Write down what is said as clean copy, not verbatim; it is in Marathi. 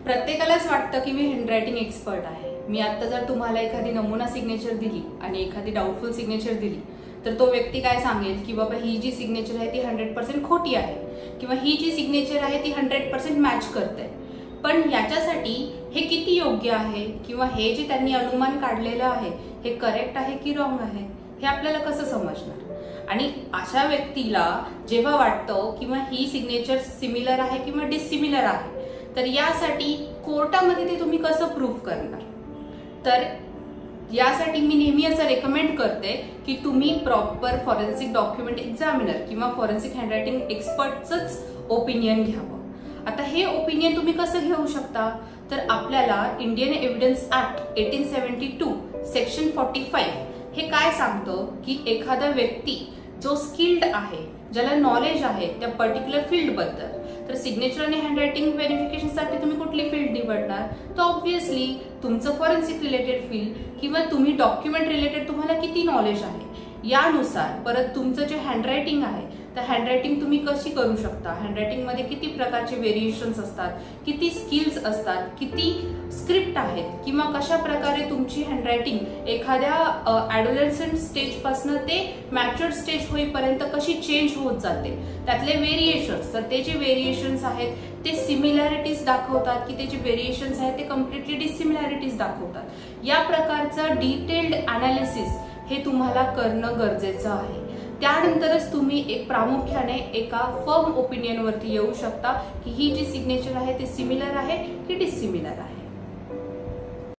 प्रत्येकालाच वाटतं की मी हँडरायटिंग एक्सपर्ट आहे। मी आता जर तुम्हाला एखादी नमुना सिग्नेचर दिली आणि एखादी डाऊटफुल सिग्नेचर दिली तर तो व्यक्ती काय सांगेल की बाबा ही जी सिग्नेचर आहे ती 100% खोटी आहे किंवा ही जी सिग्नेचर आहे ती 100% मॅच करते। पण याच्यासाठी हे किती योग्य आहे किंवा हे जे त्यांनी अनुमान काढलेलं आहे हे करेक्ट आहे की रॉंग आहे हे आपल्याला कसं समजणार? आणि अशा व्यक्तीला जेव्हा वाटतं किंवा ही सिग्नेचर सिमिलर आहे किंवा डिसिमिलर आहे तर यासाठी कोर्टामध्ये ते तुम्ही कसं प्रूव्ह करणार? तर यासाठी मी नेहमी असं रेकमेंड करते की तुम्ही प्रॉपर फॉरेन्सिक डॉक्युमेंट एक्झामिनर किंवा फॉरेन्सिक हँडरायटिंग एक्सपर्टचंच ओपिनियन घ्यावं। आता हे ओपिनियन तुम्ही कसं घेऊ शकता? तर आपल्याला इंडियन एव्हिडन्स ऍक्ट 1872 सेक्शन 45 हे काय सांगतं की एखादा व्यक्ती जो स्किल्ड आहे, ज्याला नॉलेज आहे त्या पर्टिक्युलर फील्ड बद्दल, तर सिग्नेचर आणि हँडरायटिंग व्हेरिफिकेशनसाठी तुम्ही कुठली फील्ड निवडणार? तर ऑब्व्हियसली तुमचं फॉरेन्सिक रिलेटेड फील्ड किंवा तुम्ही डॉक्युमेंट रिलेटेड तुम्हाला किती नॉलेज आहे यानुसार परत तुमचं जे हँडरायटिंग आहे तर हँडरायटिंग तुम्ही कशी करू शकता, हँडरायटिंग मध्ये किती प्रकारचे व्हेरिएशन्स असतात, किती स्किल्स असतात, किती स्क्रिप्ट आहेत किंवा कशा प्रकारे तुमची हँडरायटिंग एखाद्या ॲडोलेसंट स्टेज पासून ते मॅच्युअर्ड स्टेज होईपर्यंत कशी चेंज होत जाते, त्यातले व्हेरिएशन्स, तर ते जे व्हेरिएशन्स आहेत ते सिमिलॅरिटीज दाखवतात की त्याचे व्हेरिएशन्स आहेत ते कम्प्लिटली डिसिमिलॅरिटीज दाखवतात। या प्रकारचं डिटेल्ड अनालिसिस हे तुम्हाला करणं गरजेचं आहे। त्यानंतरच तुम्ही एक प्रामुख्याने एका फर्म ओपिनियन वरती येऊ शकता की ही जी सिग्नेचर आहे ते सिमिलर आहे की डिसिमिलर आहे।